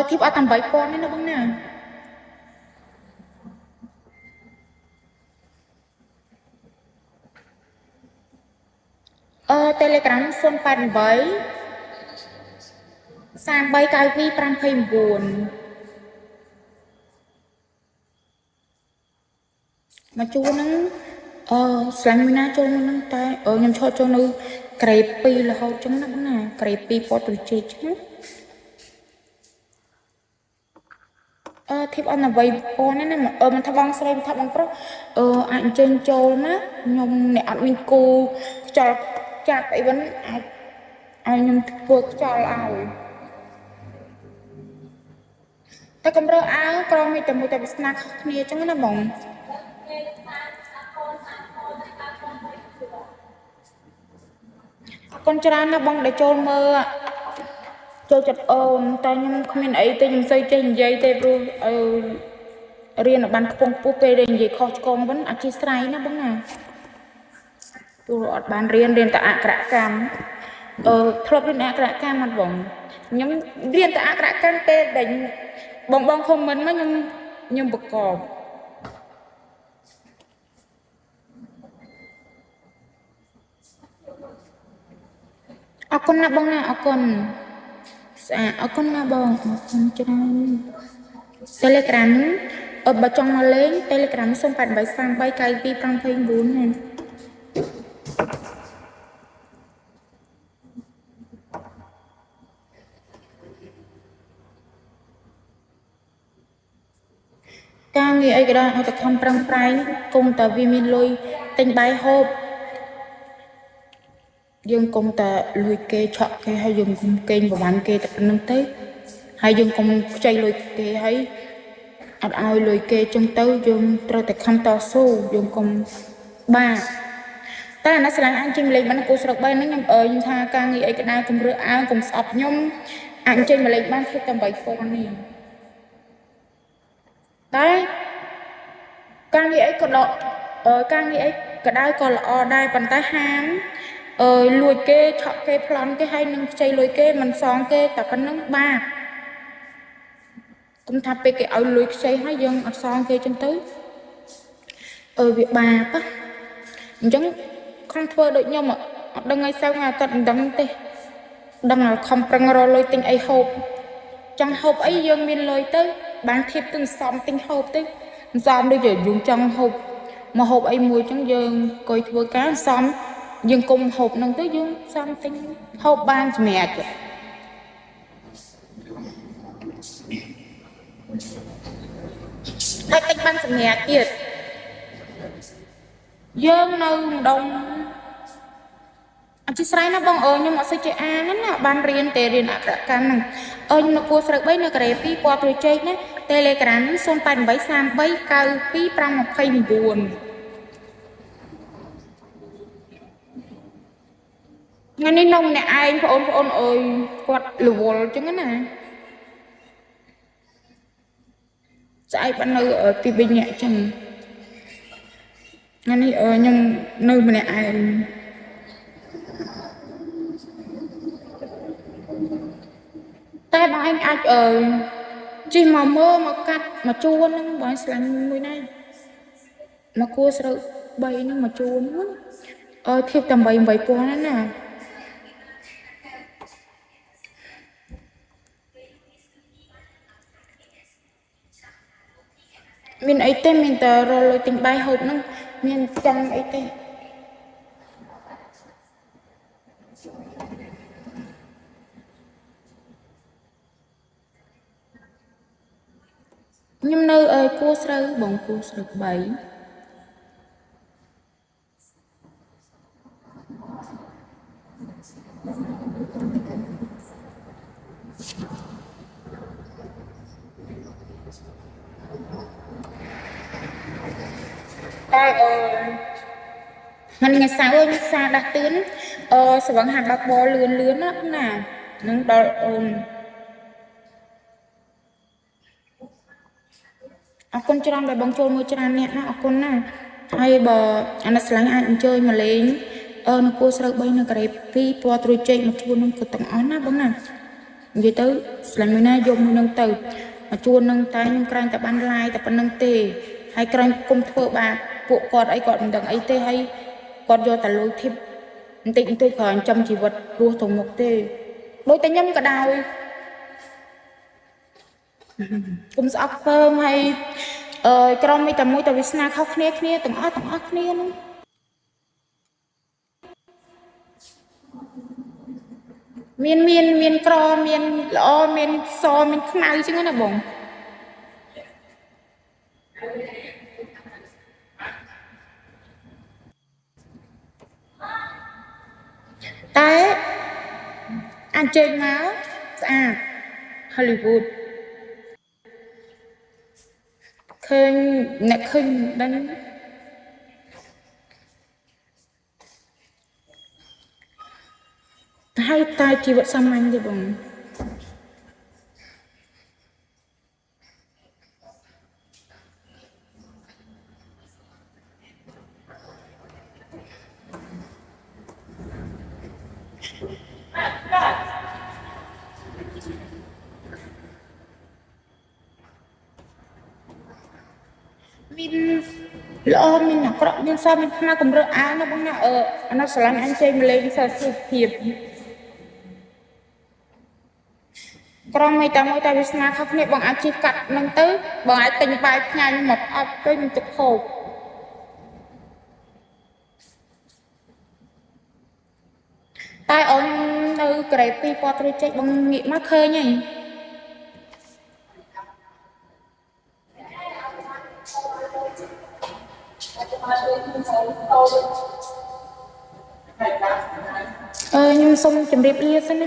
ធីបអត់តាម8,000ទេណាបងណាTelegram 088 3392 529មកជួនហ្នឹងស្លាញ់មួយណាចូលមួយហ្នឹងតែខ្ញុំឈរចូលនៅក្រេ2រហូតចឹងណាបងណាក្រេ2ពតត្រជាចឹងធីបអត់អ្វីប៉ុនណាមិនថាបងស្រីមិនថាបងប្រុសអាចអញ្ជើញចូលណាខ្ញុំអ្នកអត់មានគូខ្យល់ចាប់អីវិញអាចខ្ញុំធ្វើខ្យល់ឲ្យតែកំរើអាវក្រមានតែមួយតែវាស្នាខុសគ្នាចឹងណាបងកូនច្រើនណាបងដែលចូលមើលចូលចិត្តអូនតែខ្ញុំគ្មានអីទេខ្ញុំស្អីចេះនិយាយទេព្រោះរៀនឲ្យបានខ្ពង់ខ្ពស់ពេលដែលនិយាយខុសឆ្គងវិញអធិស្ឋានណាបងណាព្រោះអត់បានរៀនតែអក្សរកម្មធ្លាប់រៀនអក្សរកម្មអត់បងខ្ញុំរៀនតែអក្សរកម្មពេលដែលបងខមមិនមកខ្ញុំប្រកបអរគុណណាបងណាអរគុណស្អាតអរគុណណាបងអរគុណច្រើន Telegram បើចង់មកលេង Telegram 088339259ណាការងារអីក៏ដោយឲ្យតែខំប្រឹងប្រែងគង់តែវាមានលុយទិញបាយហូបយើងកុំតែលួចគេឆក់គេហើយយើងកុំកេងប្រវ័ញ្ចគេតែប៉ុណ្្នឹងទៅហើយយើងកុំខ្ចីលុយគេហើយអត់ឲ្យលុយគេចឹងទៅយើងត្រូវតែខំតស៊ូយើងកុំបាក់តែអាណាស្រឡាញ់អញចេញលេងបានគូស្រុក3ហ្នឹងខ្ញុំថាការងារអីក៏ដោយកុំរើសអើងកុំស្អប់ខ្ញុំអញចេញមកលេងបានគឺតែ8,000នេះតែការងារអីក៏ដកការងារអីក៏ដោយក៏ល្អដែរប៉ុន្តែហាមលួចគេឆក់គេប្លន់គេហើយនឹងខ្ចីលុយគេមិនសងគេតែប៉ុណ្្នឹងបាបគុំថាពេលគេឲ្យលុយខ្ចីហើយយើងអត់សងគេចឹងទៅវាបាបអញ្ចឹងខំធ្វើដូចខ្ញុំអត់ដឹងឲ្យសៅថ្ងៃអាទិត្យមិនដឹងទេដឹងឲ្យខំប្រឹងរកលុយទិញអីហូបចង់ហូបអីយើងមានលុយទៅបានធៀបទៅសំទិញហូបទៅសំដូចយើងចង់ហូបមកហូបអីមួយចឹងយើងអង្គុយធ្វើការសំយើងគុំហូបនឹងទៅយើងសំទិញហូបបានសម្រាប់ហើយទិញបានសម្រាប់ទៀតយើងនៅម្ដងអធិស្ឋានណាបងខ្ញុំអត់សូវចេះអានណាបានរៀនតែរៀនអក្សរកម្មហ្នឹងខ្ញុំនៅគួរស្រូវ3នៅក្រេ2ពណ៌ព្រួយចេកណា Telegram 08833922529ថ្ងៃនេះនំម្នាក់ឯងបងប្អូនអើយគាត់រវល់ចឹងណាស្អែកបាននៅទី2នាក់ចឹងថ្ងៃនេះខ្ញុំនៅម្នាក់ឯងតែបងឯងអាចជិះមកមើលមកកាត់មកជួនហ្នឹងបងស្លាញ់មួយណាមកគួរស្រូវ3ហ្នឹងមកជួនហ្នឹងធៀបតែ8,000ណាមានអីទេមានតែរលុយទិញបាយហូបហ្នឹងមានចង់អីទេខ្ញុំនៅគួរស្រូវបងគួរស្រូវ3តែថ្ងៃសៅរ៍ខ្ញុំសារដាក់ទឿនស្វឹងហាត់ដល់បលលឿនណានឹងដល់អូនអរគុណច្រើនដែលបងចូលមួយច្រើនអ្នកណាអរគុណណាហើយបើអាណិតស្លាញ់អាចអញ្ជើញមកលេងនៅគួរស្រូវ3នៅក្រេ2ពណ៌ត្រួយចេកមកជួននឹងគឺទាំងអស់ណាបងណា vậy tới là người na dùng nâng từ mà chua nâng tay nhưng canh ta ban lai ta ban nâng tê hay canh cung thưa bà bộ con ấy còn đằng ấy tê hay con do ta lôi thêm tịnh tôi còn trong chỉ vật đua thùng một tê đôi tay nhâm cả đào cũng sắp phơm hay trong mấy tầm mũi tao biết na khóc kia từng ớt kia luôn miên cro miên lo miên so miên khmai chứ nó bụng té anh chơi máu à Hollywood khơi nè khơi đánh hai tay chỉ vật xăm anh đi bụng mình lo mình nè có nhưng sao mình không cầm rửa áo nó bông nè nó sẽ làm anh chơi mình lên sao chụp hiệp trong mấy ta biết na khóc nè bằng áo chỉ cắt nâng tới bằng áo tình bài nhanh một áo tới mình chụp hộp tai ông nơi cái pi po tôi chạy bằng nghị mắc khơi nhỉ nhưng xong chuẩn bị đi xin